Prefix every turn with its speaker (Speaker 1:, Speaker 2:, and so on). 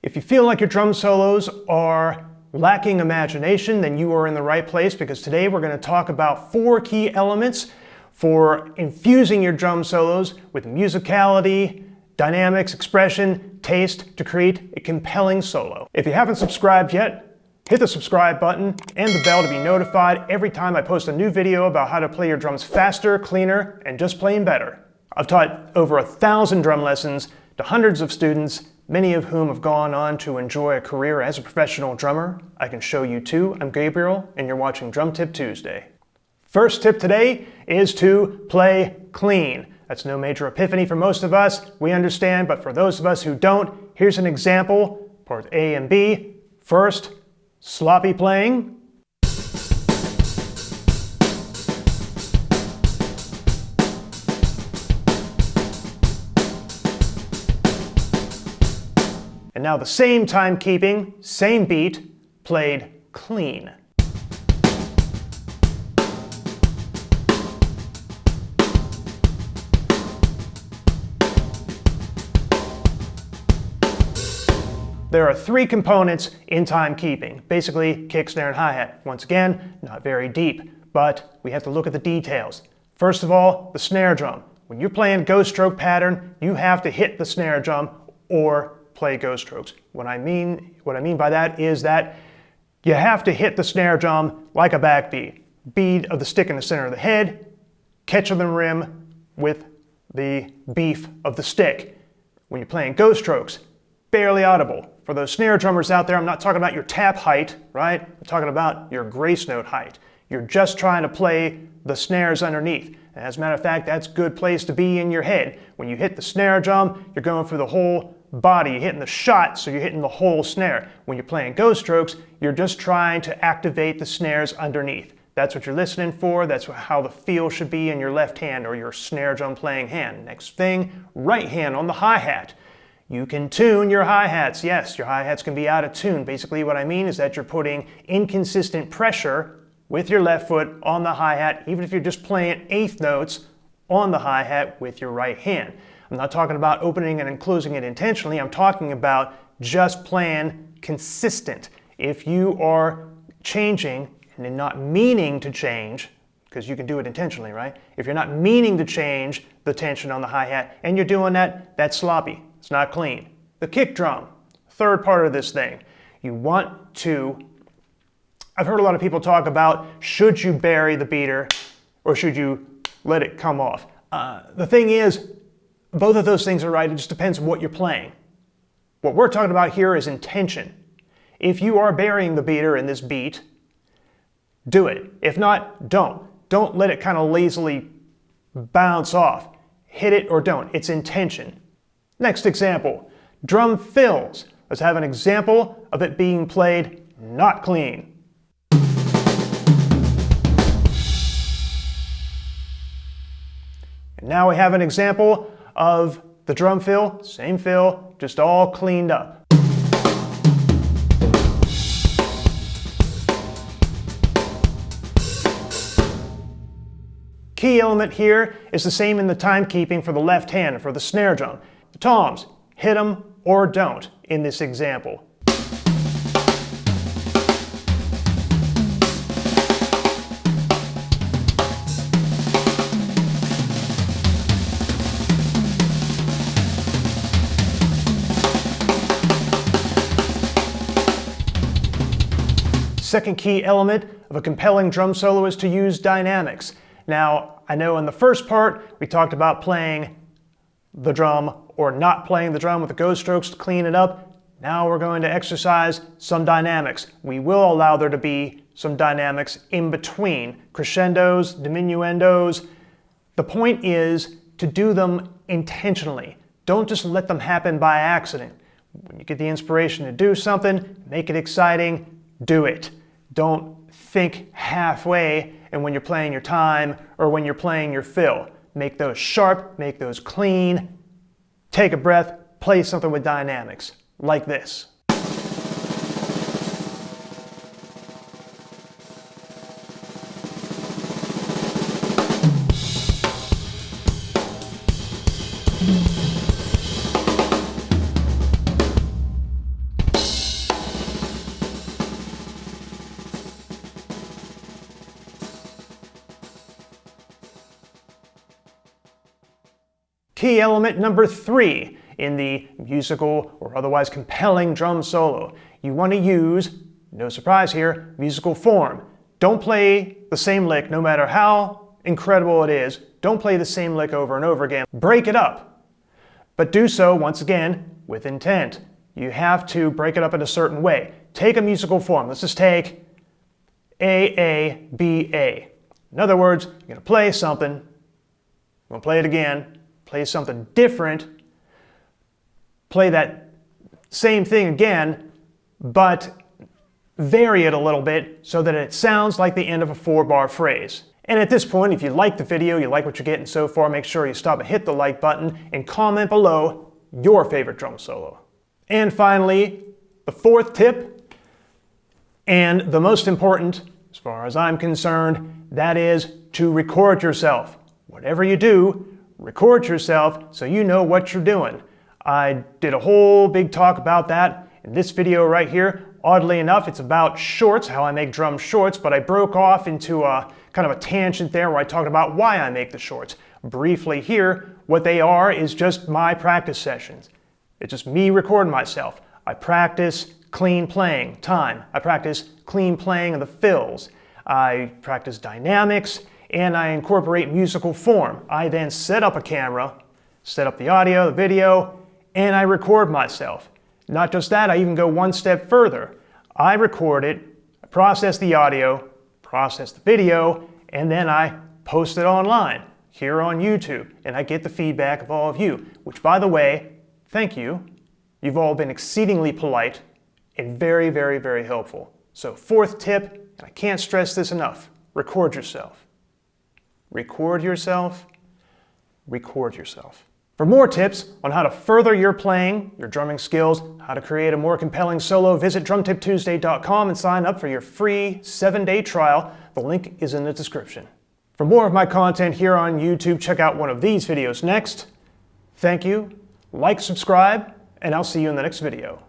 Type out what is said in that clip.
Speaker 1: If you feel like your drum solos are lacking imagination, then you are in the right place, because today we're going to talk about 4 key elements for infusing your drum solos with musicality, dynamics, expression, taste to create a compelling solo. If you haven't subscribed yet, hit the subscribe button and the bell to be notified every time I post a new video about how to play your drums faster, cleaner, and just plain better. I've taught over 1,000 drum lessons to hundreds of students, many of whom have gone on to enjoy a career as a professional drummer. I can show you too. I'm Gabriel, and you're watching Drum Tip Tuesday. First tip today is to play clean. That's no major epiphany for most of us, we understand, but for those of us who don't, here's an example, part A and B. First, sloppy playing. And now the same timekeeping, same beat, played clean. There are 3 components in timekeeping, basically kick, snare, and hi-hat. Once again, not very deep, but we have to look at the details. First of all, the snare drum. When you're playing ghost stroke pattern, you have to hit the snare drum or play ghost strokes. What I mean by that is that you have to hit the snare drum like a backbeat. Bead of the stick in the center of the head, catch on the rim with the beef of the stick. When you're playing ghost strokes, barely audible. For those snare drummers out there, I'm not talking about your tap height, right? I'm talking about your grace note height. You're just trying to play the snares underneath. And as a matter of fact, that's a good place to be in your head. When you hit the snare drum, you're going through the whole body. You're hitting the shot, so you're hitting the whole snare. When you're playing ghost strokes, you're just trying to activate the snares underneath. That's what you're listening for. That's how the feel should be in your left hand or your snare drum playing hand. Next thing, right hand on the hi-hat. You can tune your hi-hats. Yes, your hi-hats can be out of tune. Basically what I mean is that you're putting inconsistent pressure with your left foot on the hi-hat, even if you're just playing eighth notes on the hi-hat with your right hand. I'm not talking about opening it and closing it intentionally. I'm talking about just playing consistent. If you are changing and not meaning to change, because you can do it intentionally, right? If you're not meaning to change the tension on the hi-hat and you're doing that, that's sloppy. It's not clean. The kick drum, third part of this thing. You want to, I've heard a lot of people talk about, should you bury the beater or should you let it come off? The thing is, both of those things are right. It just depends on what you're playing. What we're talking about here is intention. If you are burying the beater in this beat, do it. If not, don't. Don't let it kind of lazily bounce off. Hit it or don't. It's intention. Next example, drum fills. Let's have an example of it being played not clean. And now we have an example of the drum fill, same fill, just all cleaned up. Key element here is the same in the timekeeping for the left hand for the snare drum. The toms, hit them or don't in this example. Second key element of a compelling drum solo is to use dynamics. Now, I know in the first part we talked about playing the drum or not playing the drum with the ghost strokes to clean it up. Now we're going to exercise some dynamics. We will allow there to be some dynamics in between crescendos, diminuendos. The point is to do them intentionally. Don't just let them happen by accident. When you get the inspiration to do something, make it exciting, do it. Don't think halfway and when you're playing your time or when you're playing your fill. Make those sharp, make those clean. Take a breath, play something with dynamics, like this. Key element number 3 in the musical or otherwise compelling drum solo. You want to use, no surprise here, musical form. Don't play the same lick no matter how incredible it is. Don't play the same lick over and over again. Break it up. But do so, once again, with intent. You have to break it up in a certain way. Take a musical form. Let's just take A, B, A. In other words, you're going to play something, you're going to play it again, play something different, play that same thing again, but vary it a little bit so that it sounds like the end of a 4-bar phrase. And at this point, if you like the video, you like what you're getting so far, make sure you stop and hit the like button and comment below your favorite drum solo. And finally, the 4th tip, and the most important, as far as I'm concerned, that is to record yourself. Whatever you do, record yourself so you know what you're doing. I did a whole big talk about that in this video right here. Oddly enough, it's about shorts, how I make drum shorts, but I broke off into a kind of a tangent there where I talked about why I make the shorts. Briefly here, what they are is just my practice sessions. It's just me recording myself. I practice clean playing time. I practice clean playing of the fills. I practice dynamics, and I incorporate musical form. I then set up a camera, set up the audio, the video, and I record myself. Not just that, I even go one step further. I record it, I process the audio, process the video, and then I post it online here on YouTube, and I get the feedback of all of you, which, by the way, thank you. You've all been exceedingly polite and very, very, very helpful. So 4th tip, and I can't stress this enough, record yourself. Record yourself. Record yourself. For more tips on how to further your playing, your drumming skills, how to create a more compelling solo, visit drumtiptuesday.com and sign up for your free 7-day trial. The link is in the description. For more of my content here on YouTube, check out one of these videos next. Thank you, like, subscribe, and I'll see you in the next video.